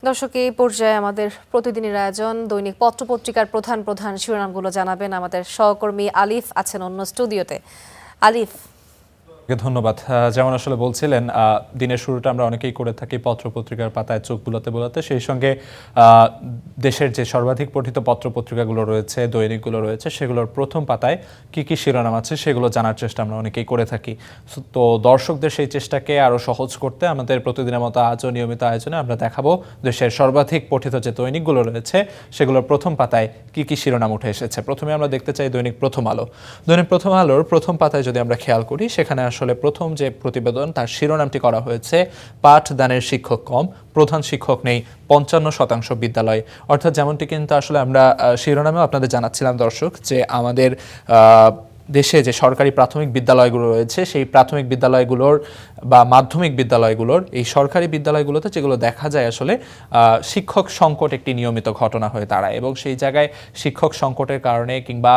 দর্শক, এই পর্যায়ে আমাদের প্রতিদিনের আয়োজন দৈনিক পত্রপত্রিকার প্রধান প্রধান শিরোনামগুলো জানাবেন আমাদের সহকর্মী আলিফ আছেন অন্য স্টুডিওতে। আলিফ, ধন্যবাদ। যেমন আসলে বলছিলেন, দিনের শুরুটা আমরা অনেকেই করে থাকি পত্রপত্রিকার পাতায় চোখ বুলাতে বুলাতে। সেই সঙ্গে দেশের যে সর্বাধিক পঠিত পত্রপত্রিকাগুলো রয়েছে, দৈনিকগুলো রয়েছে, সেগুলোর প্রথম পাতায় কি কি শিরোনাম আছে সেগুলো জানার চেষ্টা আমরা অনেকেই করে থাকি। তো দর্শকদের সেই চেষ্টাকে আরও সহজ করতে আমাদের প্রতিদিনের মতো আজও নিয়মিত আয়োজনে আমরা দেখাবো দেশের সর্বাধিক পঠিত যে দৈনিকগুলো রয়েছে সেগুলোর প্রথম পাতায় কি কি শিরোনাম উঠে এসেছে। প্রথমে আমরা দেখতে চাই দৈনিক প্রথম আলো। দৈনিক প্রথম আলোর প্রথম পাতায় যদি আমরা খেয়াল করি, সেখানে আসলে প্রথম যে প্রতিবেদন তার শিরোনামটি করা হয়েছে পাঠদানের শিক্ষক কম, প্রধান শিক্ষক নেই ৫৫% বিদ্যালয়। অর্থাৎ যেমনটি কিন্তু আসলে আমরা শিরোনামেও আপনাদের জানাচ্ছিলাম দর্শক, যে আমাদের দেশে যে সরকারি প্রাথমিক বিদ্যালয়গুলো রয়েছে সেই প্রাথমিক বিদ্যালয়গুলোর বা মাধ্যমিক বিদ্যালয়গুলোর এই সরকারি বিদ্যালয়গুলোতে যেগুলো দেখা যায় আসলে শিক্ষক সংকট একটি নিয়মিত ঘটনা হয়ে দাঁড়ায়, এবং সেই জায়গায় শিক্ষক সংকটের কারণে কিংবা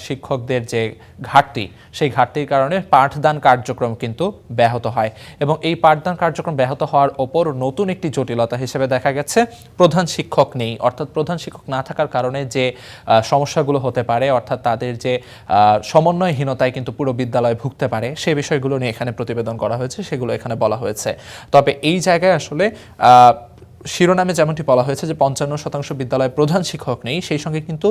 শিক্ষকদের যে ঘাটতি, সেই ঘাটতির কারণে পাঠদান কার্যক্রম কিন্তু ব্যাহত হয়। এবং এই পাঠদান কার্যক্রম ব্যাহত হওয়ার ওপর নতুন একটি জটিলতা হিসেবে দেখা গেছে প্রধান শিক্ষক নেই। অর্থাৎ প্রধান শিক্ষক না থাকার কারণে যে সমস্যাগুলো হতে পারে, অর্থাৎ তাদের যে সমন্বয়হীনতায় কিন্তু পুরো বিদ্যালয় ভুগতে পারে, সেই বিষয়গুলো নিয়ে এখানে প্রতিবেদন করা হয়েছে, সেগুলো এখানে বলা হয়েছে। তবে এই জায়গায় আসলে শিরোনামে যেমনটি বলা হয়েছে যে ৫৫% বিদ্যালয়ে প্রধান শিক্ষক নেই, সেই সঙ্গে কিন্তু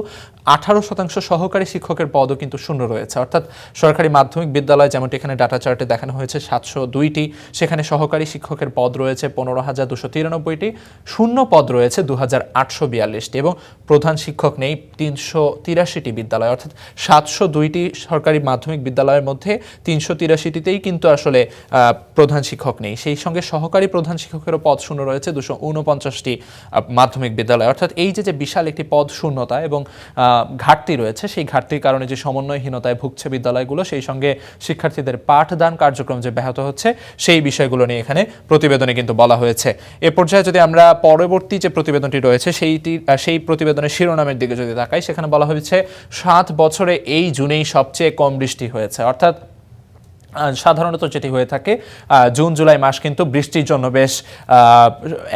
১৮% সহকারী শিক্ষকের পদও কিন্তু শূন্য রয়েছে। অর্থাৎ সরকারি মাধ্যমিক বিদ্যালয় যেমনটি এখানে ডাটা চার্টে দেখানো হয়েছে ৭০২টি, সেখানে সহকারী শিক্ষকের পদ রয়েছে ১৫,২৯৩টি, শূন্য পদ রয়েছে ২,৮৪২টি, এবং প্রধান শিক্ষক নেই ৩৮৩টি বিদ্যালয়। অর্থাৎ ৭০২টি সরকারি মাধ্যমিক বিদ্যালয়ের মধ্যে ৩৮৩টিতেই কিন্তু আসলে প্রধান শিক্ষক নেই। সেই সঙ্গে সহকারী প্রধান শিক্ষকেরও পদ শূন্য রয়েছে ২৪৯টি মাধ্যমিক বিদ্যালয়। অর্থাৎ এই যে বিশাল একটি পদ শূন্যতা এবং ঘাটতি রয়েছে, সেই ঘাটতির কারণে যে সমন্বয়হীনতায় ভুগছে বিদ্যালয়গুলো, সেই সঙ্গে শিক্ষার্থীদের পাঠদান কার্যক্রম যে ব্যাহত হচ্ছে, সেই বিষয়গুলো নিয়ে এখানে প্রতিবেদনে কিন্তু বলা হয়েছে। এ পর্যায়ে যদি আমরা পরবর্তী যে প্রতিবেদনটি রয়েছে সেই প্রতিবেদনের শিরোনামের দিকে যদি তাকাই, সেখানে বলা হয়েছে ৭ বছরে এই জুনেই সবচেয়ে কম বৃষ্টি হয়েছে। অর্থাৎ সাধারণত যেটি হয়ে থাকে জুন জুলাই মাস কিন্তু বৃষ্টির জন্য বেশ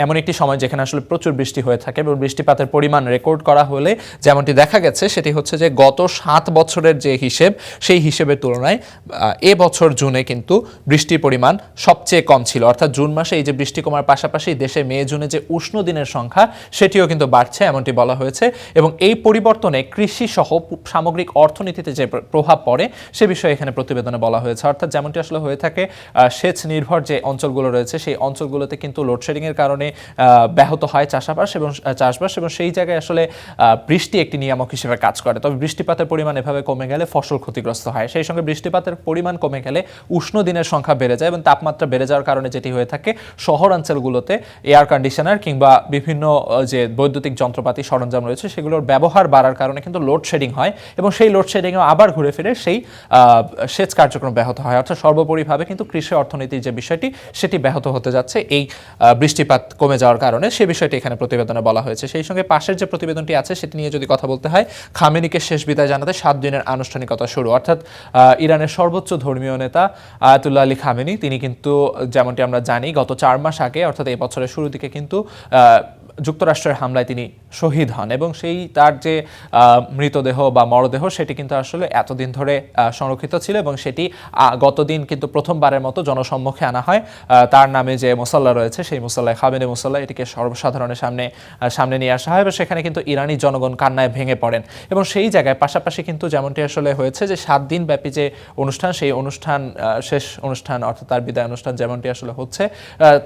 এমন একটি সময় যেখানে আসলে প্রচুর বৃষ্টি হয়ে থাকে, এবং বৃষ্টিপাতের পরিমাণ রেকর্ড করা হলে যেমনটি দেখা গেছে সেটি হচ্ছে যে গত ৭ বছরের যে হিসেব, সেই হিসেবের তুলনায় এ বছর জুনে কিন্তু বৃষ্টির পরিমাণ সবচেয়ে কম ছিল। অর্থাৎ জুন মাসে এই যে বৃষ্টি কমার পাশাপাশি দেশে মে জুনে যে উষ্ণ দিনের সংখ্যা, সেটিও কিন্তু বাড়ছে, এমনটি বলা হয়েছে। এবং এই পরিবর্তনে কৃষি সহ সামগ্রিক অর্থনীতিতে যে প্রভাব পড়ে, সে বিষয়ে এখানে প্রতিবেদনে বলা হয়েছে। অর্থাৎ যেমনটি আসলে হয়ে থাকে সেচ নির্ভর যে অঞ্চলগুলো রয়েছে, সেই অঞ্চলগুলোতে কিন্তু লোডশেডিংয়ের কারণে ব্যাহত হয় চাষাবাস এবং সেই জায়গায় আসলে বৃষ্টি একটি নিয়ামক হিসেবে কাজ করে। তবে বৃষ্টিপাতের পরিমাণ এভাবে কমে গেলে ফসল ক্ষতিগ্রস্ত হয়। সেই সঙ্গে বৃষ্টিপাতের পরিমাণ কমে গেলে উষ্ণ দিনের সংখ্যা বেড়ে যায়, এবং তাপমাত্রা বেড়ে যাওয়ার কারণে যেটি হয়ে থাকে শহরাঞ্চলগুলোতে এয়ার কন্ডিশনার কিংবা বিভিন্ন যে বৈদ্যুতিক যন্ত্রপাতি সরঞ্জাম রয়েছে, সেগুলোর ব্যবহার বাড়ার কারণে কিন্তু লোডশেডিং হয়, এবং সেই লোডশেডিংও আবার ঘুরে ফিরে সেই সেচ কার্যক্রম ব্যাহত হয়। অর্থাৎ সর্বোপরিভাবে কিন্তু কৃষি অর্থনীতির যে বিষয়টি, সেটি ব্যাহত হতে যাচ্ছে এই বৃষ্টিপাত কমে যাওয়ার কারণে, সে বিষয়টি এখানে প্রতিবেদনে বলা হয়েছে। সেই সঙ্গে পাশের যে প্রতিবেদনটি আছে সেটি নিয়ে যদি কথা বলতে হয়, খামেনিকে শেষ বিদায় জানাতে ৭ দিনের আনুষ্ঠানিকতা শুরু। অর্থাৎ ইরানের সর্বোচ্চ ধর্মীয় নেতা আয়াতুল্লাহ আলী খামেনি, তিনি কিন্তু যেমনটি আমরা জানি গত ৪ মাস আগে, অর্থাৎ এই বছরের শুরু দিকে কিন্তু যুক্তরাষ্ট্রের হামলায় তিনি শহীদ হন, এবং সেই তার যে মৃতদেহ বা মরদেহ, সেটি কিন্তু আসলে এতদিন ধরে সংরক্ষিত ছিল, এবং সেটি গতদিন কিন্তু প্রথমবারের মতো জনসম্মুখে আনা হয়। তার নামে যে মুসাল্লা রয়েছে, সেই মুসাল্লায় খামেনি মুসাল্লা, এটিকে সর্বসাধারণের সামনে নিয়ে আসা হয়, এবং সেখানে কিন্তু ইরানি জনগণ কান্নায় ভেঙে পড়েন। এবং সেই জায়গায় পাশাপাশি কিন্তু যেমনটি আসলে হয়েছে যে ৭ দিন ব্যাপী যে অনুষ্ঠান, সেই অনুষ্ঠান শেষ অনুষ্ঠান অর্থাৎ তার বিদায় অনুষ্ঠান যেমনটি আসলে হচ্ছে,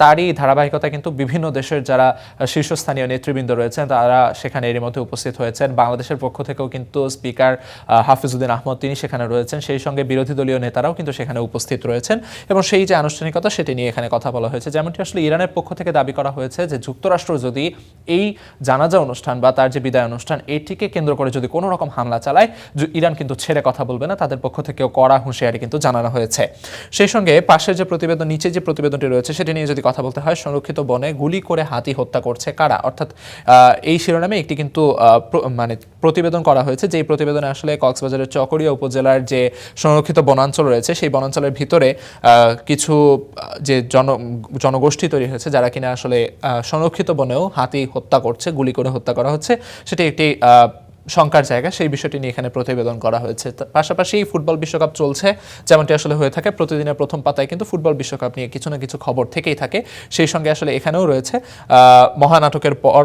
তারই ধারাবাহিকতা কিন্তু বিভিন্ন দেশের যারা শীর্ষস্থানীয় নেতৃবৃন্দ রয়েছেন তারা সেখানে এরই মধ্যে উপস্থিত হয়েছেন। বাংলাদেশের পক্ষ থেকেও কিন্তু স্পিকার হাফিজউদ্দিন আহমদ তিনি সেখানে রয়েছেন, সেই সঙ্গে বিরোধী দলীয় নেতারাও কিন্তু সেখানে উপস্থিত রয়েছেন, এবং সেই যে আনুষ্ঠানিকতা সেটি নিয়ে এখানে কথা বলা হয়েছে। যেমনটি আসলে ইরানের পক্ষ থেকে দাবি করা হয়েছে যে যুক্তরাষ্ট্র যদি এই জানাজা অনুষ্ঠান বা তার যে বিদায় অনুষ্ঠান, এটিকে কেন্দ্র করে যদি কোনো রকম হামলা চালায়, ইরান কিন্তু ছেড়ে কথা বলবে না, তাদের পক্ষ থেকেও কড়া হুঁশিয়ারি কিন্তু জানানো হয়েছে। সেই সঙ্গে পাশের যে প্রতিবেদন, নিচে যে প্রতিবেদনটি রয়েছে সেটি নিয়ে যদি কথা বলতে হয়, সংরক্ষিত বনে গুলি করে হাতি হত্যা করছে কারা, অর্থাৎ এই শিরোনামে একটি কিন্তু মানে প্রতিবেদন করা হয়েছে, যেই প্রতিবেদনে আসলে কক্সবাজারের চকরিয়া উপজেলার যে সংরক্ষিত বনাঞ্চল রয়েছে সেই বনাঞ্চলের ভিতরে কিছু যে জনগোষ্ঠী তৈরি হয়েছে যারা কিনা আসলে সংরক্ষিত বনেও হাতি হত্যা করছে, গুলি করে হত্যা করা হচ্ছে, সেটি একটি শঙ্কার জায়গা। সেই বিষয়টি নিয়ে এখানে প্রতিবেদন করা হয়েছে। পাশাপাশি ফুটবল বিশ্বকাপ চলছে, যেমনটি আসলে হয়ে থাকে প্রতিদিনের প্রথম পাতায় কিন্তু ফুটবল বিশ্বকাপ নিয়ে কিছু না কিছু খবর থেকেই থাকে। সেই সঙ্গে আসলে এখানেও রয়েছে মহানাটকের পর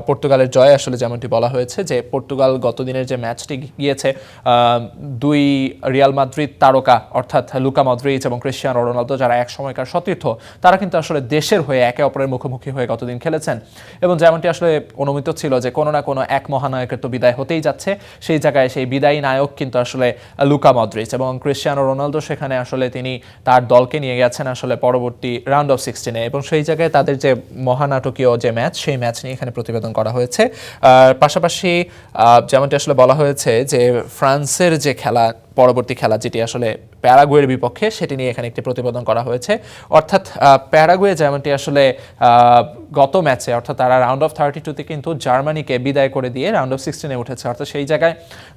পর্তুগালের জয়। আসলে যেমনটি বলা হয়েছে যে পর্তুগাল গত দিনের যে ম্যাচটি গিয়েছে, দুই রিয়াল মাদ্রিদ তারকা অর্থাৎ লুকা মদ্রিচ এবং ক্রিশ্চিয়ানো রোনালদো, যারা এক সময়কার সতীর্থ, তারা কিন্তু আসলে দেশের হয়ে একে অপরের মুখোমুখি হয়ে গতদিন খেলেছেন। এবং যেমনটি আসলে অনুমিত ছিল যে কোনো না কোনো এক মহানায়কের তো বিদায় হতেই যাচ্ছে, সেই জায়গায় সেই বিদায়ী নায়ক কিন্তু আসলে লুকা মদ্রিচ এবং ক্রিশ্চিয়ানো রোনালদো সেখানে আসলে তিনি তার দলকে নিয়ে গেছেন আসলে পরবর্তী রাউন্ড অফ 16-এ, এবং সেই জায়গায় তাদের যে মহানাটকীয় যে ম্যাচ, সেই ম্যাচ নিয়ে এখানে প্রতিবেদন করা হয়েছে। পাশাপাশি যেমনটি আসলে বলা হয়েছে যে ফ্রান্সের যে খেলা, পরবর্তী খেলা যেটি আসলে প্যারাগুয়ের বিপক্ষে, সেটি নিয়ে এখানে একটি প্রতিবেদন করা হয়েছে। অর্থাৎ প্যারাগুয়ে যেমনটি আসলে গত ম্যাচে অর্থাৎ তারা রাউন্ড অফ 32-তে কিন্তু জার্মানিকে বিদায় করে দিয়ে রাউন্ড অফ 16-এ উঠেছে। অর্থাৎ সেই জায়গায়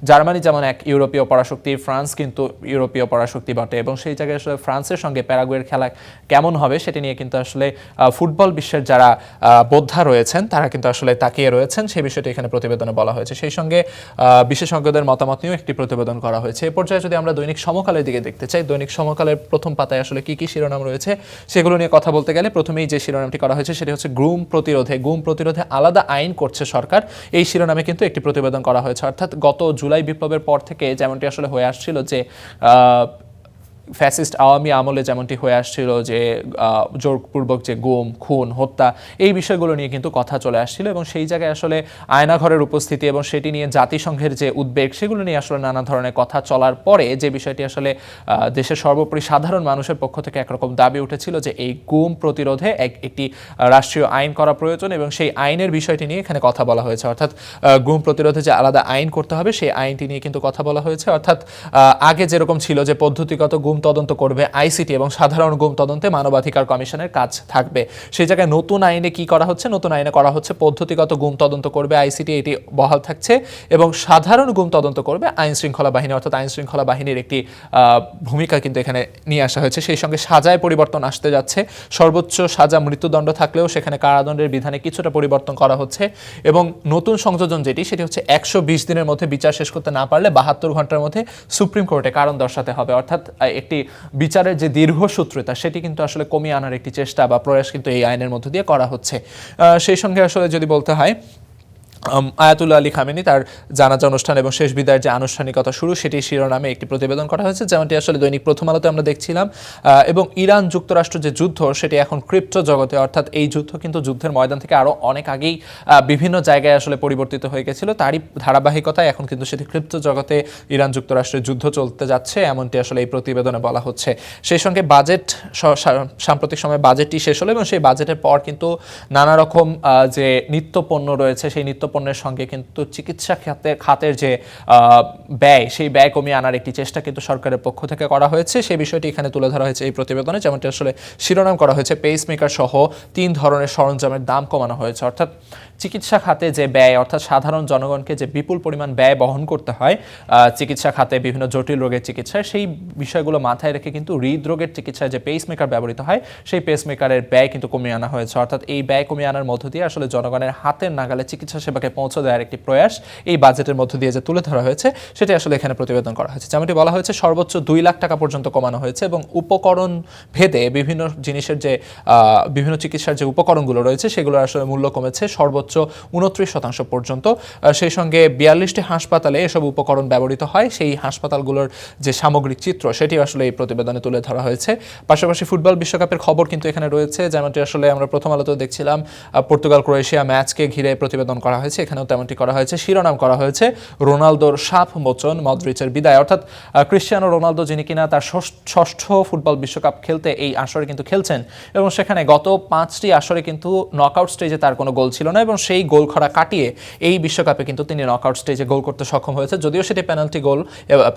জার্মানি যেমন এক ইউরোপীয় পরাশক্তি, ফ্রান্স কিন্তু ইউরোপীয় পরাশক্তি বটে, এবং সেই জায়গায় আসলে ফ্রান্সের সঙ্গে প্যারাগুয়ের খেলা কেমন হবে সেটি নিয়ে কিন্তু আসলে ফুটবল বিশ্বের যারা বোদ্ধা রয়েছেন তারা কিন্তু আসলে তাকিয়ে রয়েছেন। সেই বিষয়টি এখানে প্রতিবেদনে বলা হয়েছে। সেই সঙ্গে বিশেষজ্ঞদের মতামত নিয়েও একটি প্রতিবেদন করা হয়েছে। এ পর্যায়ে যদি আমরা দৈনিক সমকালের দিকে দেখতে চাই, দৈনিক সমকালের প্রথম পাতায় আসলে কি কি শিরোনাম রয়েছে সেগুলো নিয়ে কথা বলতে গেলে প্রথমেই যে শিরোনামটি করা হয়েছে সেটি হচ্ছে গুম প্রতিরোধে আলাদা আইন করছে সরকার। এই শিরোনামে কিন্তু একটি প্রতিবেদন করা হয়েছে। অর্থাৎ গত জুলাই বিপ্লবের পর থেকে যেমনটি আসলে হয়ে আসছিল যে ফ্যাসিস্ট আওয়ামী আমলে যেমনটি হয়ে আসছিল যে জোরপূর্বক যে গুম, খুন, হত্যা, এই বিষয়গুলো নিয়ে কিন্তু কথা চলে আসছিল, এবং সেই জায়গায় আসলে আয়নাঘরের উপস্থিতি এবং সেটি নিয়ে জাতিসংঘের যে উদ্বেগ, সেগুলো নিয়ে আসলে নানা ধরনের কথা চলার পরে যে বিষয়টি আসলে দেশের সর্বোপরি সাধারণ মানুষের পক্ষ থেকে একরকম দাবি উঠেছিল যে এই গুম প্রতিরোধে একটি রাষ্ট্রীয় আইন করা প্রয়োজন, এবং সেই আইনের বিষয়টি নিয়ে এখানে কথা বলা হয়েছে। অর্থাৎ গুম প্রতিরোধে যে আলাদা আইন করতে হবে সেই আইনটি নিয়ে কিন্তু কথা বলা হয়েছে। অর্থাৎ আগে যেরকম ছিল যে পদ্ধতিগত গুম তদন্ত করবে আইসিটি এবং সাধারণ গুম তদন্তে মানবাধিকার কমিশনের কাজ থাকবে, সেই জায়গায় নতুন আইনে কি করা হচ্ছে, নতুন আইনে করা হচ্ছে পদ্ধতিগত গুম তদন্ত করবে আইসিটি, এটি বহাল থাকছে, এবং সাধারণ গুম তদন্ত করবে আইন শৃঙ্খলা বাহিনী। অর্থাৎ আইন শৃঙ্খলা বাহিনীর একটি ভূমিকা কিন্তু এখানে নিয়ে আসা হয়েছে। সেই সঙ্গে সাজায় পরিবর্তন আসতে যাচ্ছে। সর্বোচ্চ সাজা মৃত্যুদণ্ড থাকলেও সেখানে কারাদণ্ডের বিধানে কিছুটা পরিবর্তন করা হচ্ছে, এবং নতুন সংযোজন যেটি সেটি হচ্ছে 120 দিনের মধ্যে বিচার শেষ করতে না পারলে 72 ঘন্টার মধ্যে সুপ্রিম কোর্টে কারণ দর্শাতে হবে। অর্থাৎ একটি বিচারের যে দীর্ঘসূত্রতা সেটি কিন্তু আসলে কমিয়ে আনার একটি চেষ্টা বা প্রয়াস কিন্তু এই আইনের মধ্য দিয়ে করা হচ্ছে। সেই সঙ্গে আসলে যদি বলতে হয়, আয়াতুল্লাহ আলী খামেনি তার জানাজা অনুষ্ঠান এবং শেষ বিদায়ের যে আনুষ্ঠানিকতা শুরু, সেটি শিরোনামে একটি প্রতিবেদন করা হয়েছে, যেমনটি আসলে দৈনিক প্রথম আলোতে আমরা দেখছিলাম। এবং ইরান যুক্তরাষ্ট্র যে যুদ্ধ সেটি এখন ক্রিপ্টো জগতে, অর্থাৎ এই যুদ্ধ কিন্তু যুদ্ধের ময়দান থেকে আরও অনেক আগেই বিভিন্ন জায়গায় আসলে পরিবর্তিত হয়ে গেছিল, তারই ধারাবাহিকতায় এখন কিন্তু সেটি ক্রিপ্টো জগতে ইরান যুক্তরাষ্ট্রের যুদ্ধ চলতে যাচ্ছে, এমনটি আসলে এই প্রতিবেদনে বলা হচ্ছে। সেই সঙ্গে বাজেট, সাম্প্রতিক সময়ে বাজেটটি শেষ হলো এবং সেই বাজেটের পর কিন্তু নানা রকম যে নিত্যপণ্য রয়েছে সেই নিত্যপণ্যের সঙ্গে কিন্তু চিকিৎসা খাতের যে ব্যয়, সেই ব্যয় কমিয়ে আনার একটি চেষ্টা কিন্তু সরকারের পক্ষ থেকে করা হয়েছে। সেই বিষয়টি এখানে তুলে ধরা হয়েছে এই প্রতিবেদনে, যেমনটি আসলে শিরোনাম করা হয়েছে পেসমেকার সহ 3 ধরনের সরঞ্জামের দাম কমানো হয়েছে। অর্থাৎ চিকিৎসা খাতে যে ব্যয়, অর্থাৎ সাধারণ জনগণকে যে বিপুল পরিমাণ ব্যয় বহন করতে হয় চিকিৎসা খাতে বিভিন্ন জটিল রোগের চিকিৎসায়, সেই বিষয়গুলো মাথায় রেখে কিন্তু হৃদরোগের চিকিৎসায় যে পেসমেকার ব্যবহৃত হয় সেই পেসমেকারের ব্যয় কিন্তু কমিয়ে আনা হয়েছে। অর্থাৎ এই ব্যয় কমিয়ে আনার মধ্য দিয়ে আসলে জনগণের হাতের নাগালে চিকিৎসা সেবাকে পৌঁছে দেওয়ার একটি প্রয়াস এই বাজেটের মধ্য দিয়ে যে তুলে ধরা হয়েছে সেটি আসলে এখানে প্রতিবেদন করা হয়েছে। যেমনটি বলা হয়েছে সর্বোচ্চ 2 লাখ টাকা পর্যন্ত কমানো হয়েছে, এবং উপকরণ ভেদে বিভিন্ন জিনিসের যে বিভিন্ন চিকিৎসার যে উপকরণগুলো রয়েছে সেগুলোর আসলে মূল্য কমেছে সর্বোচ্চ 29% পর্যন্ত। সেই সঙ্গে 42টি হাসপাতালে এসব উপকরণ ব্যবহৃত হয়, সেই হাসপাতালগুলোর যে সামগ্রিক চিত্র সেটি আসলে এই প্রতিবেদনে তুলে ধরা হয়েছে। পাশাপাশি ফুটবল বিশ্বকাপের খবর কিন্তু এখানে রয়েছে, যেমনটি আসলে আমরা প্রথম আলোতেও দেখছিলাম পর্তুগাল ক্রোয়েশিয়া ম্যাচকে ঘিরে প্রতিবেদন করা হয়েছে, এখানেও তেমনটি করা হয়েছে। শিরোনাম করা হয়েছে রোনালদোর সাপ মোচন, মদ্রিচের বিদায়। অর্থাৎ ক্রিশ্চিয়ানো রোনালদো যিনি কিনা তার ষষ্ঠ ফুটবল বিশ্বকাপ খেলতে এই আসরে কিন্তু খেলছেন, এবং সেখানে গত 5টি আসরে কিন্তু নকআউট স্টেজে তার কোনো গোল ছিল না, এবং সেই গোল খরা কাটিয়ে এই বিশ্বকাপে কিন্তু তিনি নকআউট স্টেজে গোল করতে সক্ষম হয়েছে, যদিও সেটি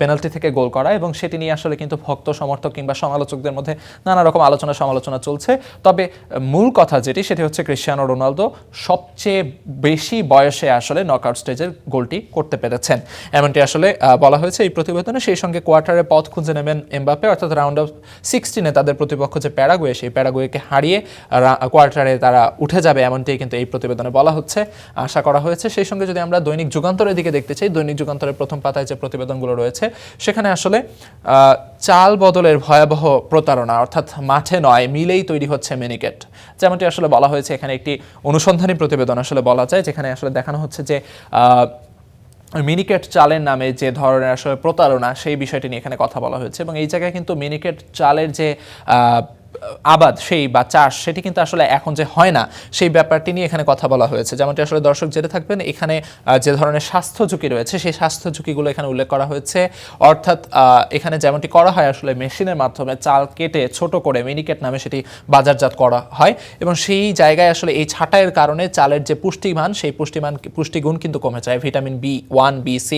পেনাল্টি থেকে গোল করা, এবং সেটি নিয়ে আসলে কিন্তু ভক্ত সমর্থক কিংবা সমালোচকদের মধ্যে নানা রকম আলোচনা সমালোচনা চলছে। তবে মূল কথা যেটি সেটি হচ্ছে ক্রিশ্চিয়ানো রোনালদো সবচেয়ে বেশি বয়স বয়সে আসলে নকআউট স্টেজের গোলটি করতে পেরেছেন, এমনটি আসলে বলা হয়েছে এই প্রতিবেদনে। সেই সঙ্গে কোয়ার্টারে পথ খুঁজে নেবেন এমবাপ্পে, অর্থাৎ রাউন্ড অফ 16 তাদের প্রতিপক্ষ যে প্যারাগুয়ে, সেই প্যারাগুয়েকে হারিয়ে কোয়ার্টারে তারা উঠে যাবে, এমনটি কিন্তু এই প্রতিবেদনে বলা হচ্ছে, আশা করা হয়েছে। সেই সঙ্গে যদি আমরা দৈনিক যুগান্তরের দিকে দেখতে চাই, দৈনিক যুগান্তরের প্রথম পাতায় যে প্রতিবেদনগুলো রয়েছে সেখানে আসলে চাল বদলের ভয়াবহ প্রতারণা, অর্থাৎ মাঠে নয় মিলেই তৈরি হচ্ছে মিনিকেট, যেমনটি আসলে বলা হয়েছে। এখানে একটি অনুসন্ধানী প্রতিবেদন আসলে বলা যায়, যেখানে আসলে দেখানো হচ্ছে যে মিনিকেট চালের নামে যে ধরনের আসলে প্রতারণা, সেই বিষয়টি নিয়ে এখানে কথা বলা হয়েছে। এবং এই জায়গায় কিন্তু মিনিকেট চালের যে আবাদ সেই বা চাষ, সেটি কিন্তু আসলে এখন যে হয় না, সেই ব্যাপারটি নিয়ে এখানে কথা বলা হয়েছে। যেমনটি আসলে দর্শক জেনে থাকবেন, এখানে যে ধরনের স্বাস্থ্য ঝুঁকি রয়েছে সেই স্বাস্থ্য ঝুঁকিগুলো এখানে উল্লেখ করা হয়েছে। অর্থাৎ এখানে যেমনটি করা হয় আসলে মেশিনের মাধ্যমে চাল কেটে ছোট করে মিনিকেট নামে সেটি বাজারজাত করা হয়, এবং সেই জায়গায় আসলে এই ছাঁটাইয়ের কারণে চালের যে পুষ্টিমান, সেই পুষ্টিগুণ কিন্তু কমে যায়। ভিটামিন B1, B6,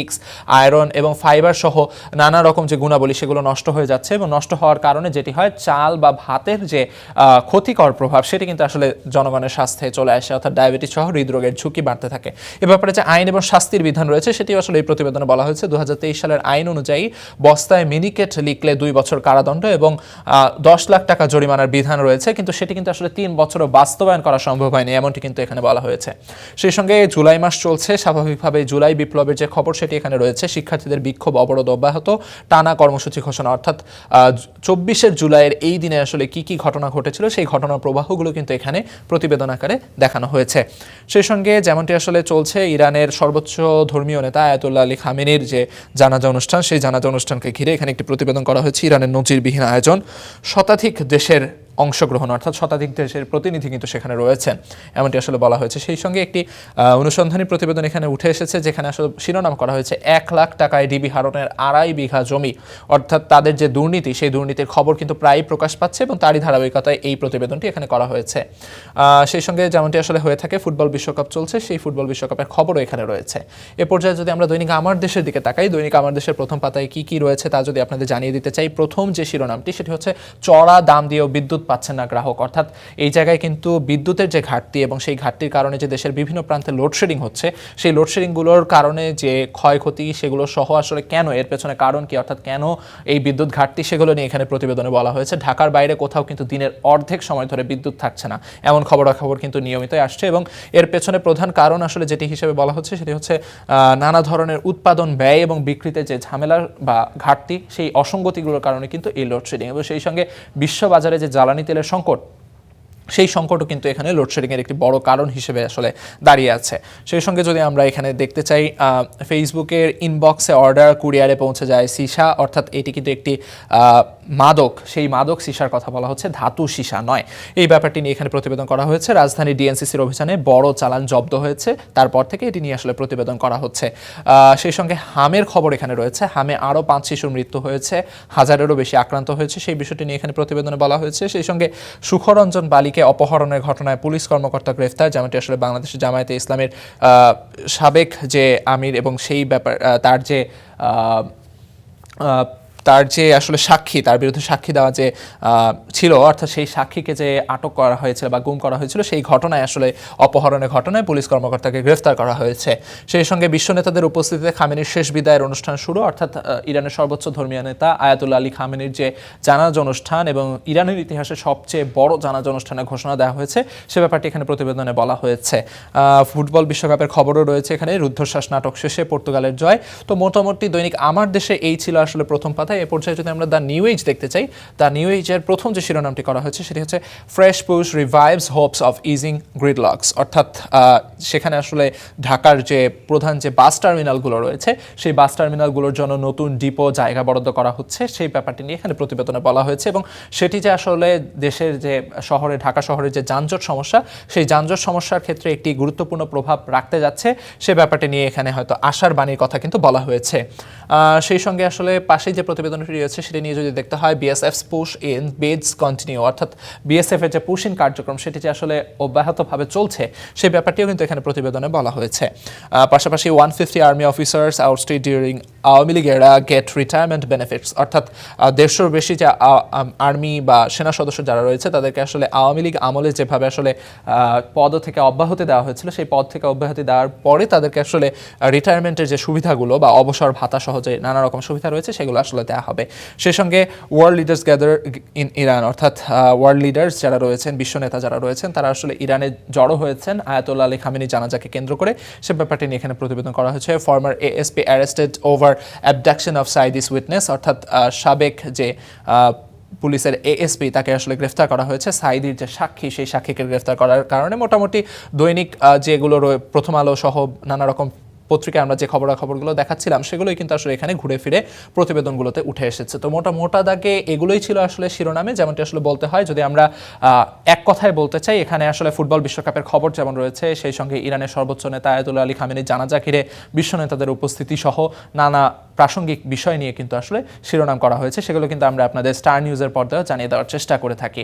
আয়রন এবং ফাইবার সহ নানা রকম যে গুণাবলী, সেগুলো নষ্ট হয়ে যাচ্ছে, এবং নষ্ট হওয়ার কারণে যেটি হয়, চাল বা ভাতের যে ক্ষতিকর প্রভাব, সেটি কিন্তু আসলে জনগণের স্বাস্থ্যে চলে আসে, অর্থাৎ ডায়াবেটিস সহ হৃদরোগের ঝুঁকি বাড়তে থাকে। এ ব্যাপারে যে আইন এবং শাস্তির বিধান রয়েছে, সেটি আসলে এই প্রতিবেদনে বলা হয়েছে। 2023 সালের আইন অনুযায়ী বস্তায় মিনিকেট লিখলে 2 বছর কারাদণ্ড এবং 10 লাখ টাকা জরিমানার বিধান রয়েছে, কিন্তু সেটি কিন্তু আসলে 3 বছরও বাস্তবায়ন করা সম্ভব হয়নি, এমনটি কিন্তু এখানে বলা হয়েছে। সেই সঙ্গে জুলাই মাস চলছে, স্বাভাবিকভাবে জুলাই বিপ্লবের যে খবর সেটি এখানে রয়েছে। শিক্ষার্থীদের বিক্ষোভ অবরোধ অব্যাহত, টানা কর্মসূচি ঘোষণা, অর্থাৎ 24 জুলাইয়ের এই দিনে আসলে কি কি ঘটনা ঘটেছিল সেই ঘটনার প্রবাহগুলো কিন্তু এখানে প্রতিবেদন আকারে দেখানো হয়েছে। সেই সঙ্গে যেমনটি আসলে চলছে, ইরানের সর্বোচ্চ ধর্মীয় নেতা আয়াতুল্লাহ আলী খামেনির যে জানাজা অনুষ্ঠান, সেই জানাজা অনুষ্ঠানকে ঘিরে এখানে একটি প্রতিবেদন করা হয়েছে। ইরানের নজিরবিহীন আয়োজন, শতাধিক দেশের অংশগ্রহণ, অর্থাৎ শতাধিক দেশের প্রতিনিধি কিন্তু সেখানে রয়েছেন, এমনটি আসলে বলা হয়েছে। সেই সঙ্গে একটি অনুসন্ধানী প্রতিবেদন এখানে উঠে এসেছে, যেখানে আসলে শিরোনাম করা হয়েছে 1 লাখ টাকায় ডিবি হারনের 2.5 বিঘা জমি, অর্থাৎ তাদের যে দুর্নীতি, সেই দুর্নীতির খবর কিন্তু প্রায়ই প্রকাশ পাচ্ছে, এবং তারই ধারাবাহিকতায় এই প্রতিবেদনটি এখানে করা হয়েছে। সেই সঙ্গে যেমনটি আসলে হয়ে থাকে, ফুটবল বিশ্বকাপ চলছে, সেই ফুটবল বিশ্বকাপের খবরও এখানে রয়েছে। এ পর্যায়ে যদি আমরা দৈনিক আমার দেশের দিকে তাকাই, দৈনিক আমার দেশের প্রথম পাতায় কি কি রয়েছে তা যদি আপনাদের জানিয়ে দিতে চাই। প্রথম যে শিরোনামটি, সেটি হচ্ছে চড়া দাম দিয়েও বিদ্যুৎ পাচ্ছেন না গ্রাহক, অর্থাৎ এই জায়গায় কিন্তু বিদ্যুতের যে ঘাটতি, এবং সেই ঘাটতির কারণে যে দেশের বিভিন্ন প্রান্তে লোডশেডিং হচ্ছে, সেই লোডশেডিংগুলোর কারণে যে ক্ষয়ক্ষতি, সেগুলো সহ আসলে কেন, এর পেছনে কারণ কি, অর্থাৎ কেন এই বিদ্যুৎ ঘাটতি, সেগুলো নিয়ে এখানে প্রতিবেদনে বলা হয়েছে। ঢাকার বাইরে কোথাও কিন্তু দিনের অর্ধেক সময় ধরে বিদ্যুৎ থাকছে না, এমন খবরাখবর কিন্তু নিয়মিতই আসছে, এবং এর পেছনে প্রধান কারণ আসলে যেটি হিসেবে বলা হচ্ছে, সেটি হচ্ছে নানা ধরনের উৎপাদন ব্যয় এবং বিক্রিতে যে ঝামেলা বা ঘাটতি, সেই অসঙ্গতিগুলোর কারণে কিন্তু এই লোডশেডিং, এবং সেই সঙ্গে বিশ্ববাজারে যে জ্বালানি তেলের সংকট, সেই সংকটও কিন্তু এখানে লোডশেডিংয়ের একটি বড় কারণ হিসেবে আসলে দাঁড়িয়ে আছে। সেই সঙ্গে যদি আমরা এখানে দেখতে চাই, ফেসবুকের ইনবক্সে অর্ডার কুরিয়ারে পৌঁছে যায় সীসা, অর্থাৎ এটি কিন্তু একটি মাদক, সেই মাদক সীসার কথা বলা হচ্ছে, ধাতু সীসা নয়। এই ব্যাপারটি নিয়ে এখানে প্রতিবেদন করা হয়েছে। রাজধানী ডিএনসিসির অভিযানে বড় চালান জব্দ হয়েছে, তারপর থেকে এটি নিয়ে আসলে প্রতিবেদন করা হচ্ছে। সেই সঙ্গে হামের খবর এখানে রয়েছে। হামে আরও 5 শিশুর মৃত্যু হয়েছে, 1000-এরও বেশি আক্রান্ত হয়েছে, সেই বিষয়টি নিয়ে এখানে প্রতিবেদনে বলা হয়েছে। সেই সঙ্গে সুখরঞ্জন বালিকে অপহরণের ঘটনায় পুলিশ কর্মকর্তা গ্রেফতার, যেমনটি আসলে বাংলাদেশের জামায়াতে ইসলামের সাবেক যে আমির, এবং সেই ব্যাপার তার যে আসলে সাক্ষী, তার বিরুদ্ধে সাক্ষী দেওয়া যে ছিল, অর্থাৎ সেই সাক্ষীকে যে আটক করা হয়েছিল বা গুম করা হয়েছিল, সেই ঘটনায় আসলে অপহরণের ঘটনায় পুলিশ কর্মকর্তাকে গ্রেফতার করা হয়েছে। সেই সঙ্গে বিশ্ব নেতাদের উপস্থিতিতে খামেনির শেষ বিদায়ের অনুষ্ঠান শুরু, অর্থাৎ ইরানের সর্বোচ্চ ধর্মীয় নেতা আয়াতুল্লাহ আলী খামেনির যে জানাজা অনুষ্ঠান, এবং ইরানের ইতিহাসে সবচেয়ে বড় জানাজা অনুষ্ঠানের ঘোষণা দেওয়া হয়েছে, সে ব্যাপারটি এখানে প্রতিবেদনে বলা হয়েছে। ফুটবল বিশ্বকাপের খবরও রয়েছে এখানে। রুদ্ধশ্বাস নাটক শেষে পর্তুগালের জয়। তো মোটামুটি দৈনিক আমার দেশে এই ছিল আসলে প্রথম পাতা। এ পর্যায়ে যদি আমরা দ্য নিউ এজ দেখতে চাই, দ্য নিউ এজের প্রথম যে শিরোনামটি করা হয়েছে, সেটি হচ্ছে ফ্রেশ পুশ রিভাইভস হোপস অফ ইজিং গ্রিডলক্স, অর্থাৎ সেখানে আসলে ঢাকার যে প্রধান যে বাস টার্মিনালগুলো রয়েছে, সেই বাস টার্মিনালগুলোর জন্য নতুন ডিপো জায়গা বরাদ্দ করা হচ্ছে, সেই ব্যাপারটি নিয়ে এখানে প্রতিবেদনে বলা হয়েছে, এবং সেটি যে আসলে দেশের যে শহরে, ঢাকা শহরের যে যানজট সমস্যা, সেই যানজট সমস্যার ক্ষেত্রে একটি গুরুত্বপূর্ণ প্রভাব রাখতে যাচ্ছে, সে ব্যাপারটি নিয়ে এখানে হয়তো আশার বাণীর কথা কিন্তু বলা হয়েছে। সেই সঙ্গে আসলে পাশেই যে প্রতিবেদনটি রয়েছে সেটি নিয়ে যদি দেখতে হয় BSF push in beads continue, অর্থাৎ বিএসএফ এর যে পুশ ইন কার্যক্রম সেটি যে আসলে অব্যাহতভাবে চলছে সেই ব্যাপারটিও কিন্তু এখানে প্রতিবেদনে বলা হয়েছে। পাশাপাশি 150 আর্মি অফিসার্স আউটস্টেড ডিউরিং আওয়ামী লীগের গেট রিটায়ারমেন্ট বেনিফিটস, অর্থাৎ 150-র বেশি যে আর্মি বা সেনা সদস্য যারা রয়েছে তাদেরকে আসলে আওয়ামী লীগ আমলে যেভাবে আসলে পদ থেকে অব্যাহতি দেওয়া হয়েছিল সেই পদ থেকে অব্যাহতি দেওয়ার পরে তাদেরকে আসলে রিটায়ারমেন্টের যে সুবিধাগুলো বা অবসর ভাতা সহ যে নানা রকম সুবিধা রয়েছে সেগুলো আসলে দেওয়া হবে। সেই সঙ্গে world leaders gather in Iran, অর্থাৎ ওয়ার্ল্ড লিডার্স যারা রয়েছেন, বিশ্ব নেতা যারা রয়েছেন তারা আসলে ইরানে জড়ো হয়েছেন আয়াতুল্লাহ আলী খামেনি জানাজাকে কেন্দ্র করে, সে ব্যাপারটি নিয়ে এখানে প্রতিবেদন করা হয়েছে। Former ASP arrested over abduction of Sayeedi's witness, অর্থাৎ সাবেক যে পুলিশের এএসপি তাকে আসলে গ্রেফতার করা হয়েছে। সাইদির যে সাক্ষী সেই সাক্ষীকে গ্রেফতার করার কারণে মোটামুটি দৈনিক যেগুলো প্রথম আলো সহ নানা রকম পত্রিকায় আমরা যে খবরগুলো দেখাচ্ছিলাম সেগুলোই কিন্তু আসলে এখানে ঘুরে ফিরে প্রতিবেদনগুলোতে উঠে এসেছে। তো মোটা দাগে এগুলোই ছিল আসলে শিরোনামে, যেমনটি আসলে বলতে হয়। যদি আমরা এক কথায় বলতে চাই, এখানে আসলে ফুটবল বিশ্বকাপের খবর যেমন রয়েছে, সেই সঙ্গে ইরানের সর্বোচ্চ নেতা আয়াতুল্লাহ আলী খামেনির জানাজা ঘিরে বিশ্ব নেতাদের উপস্থিতি সহ নানা প্রাসঙ্গিক বিষয় নিয়ে কিন্তু আসলে শিরোনাম করা হয়েছে। সেগুলো কিন্তু আমরা আপনাদের স্টার নিউজের পর্দায় জানিয়ে দেওয়ার চেষ্টা করে থাকি।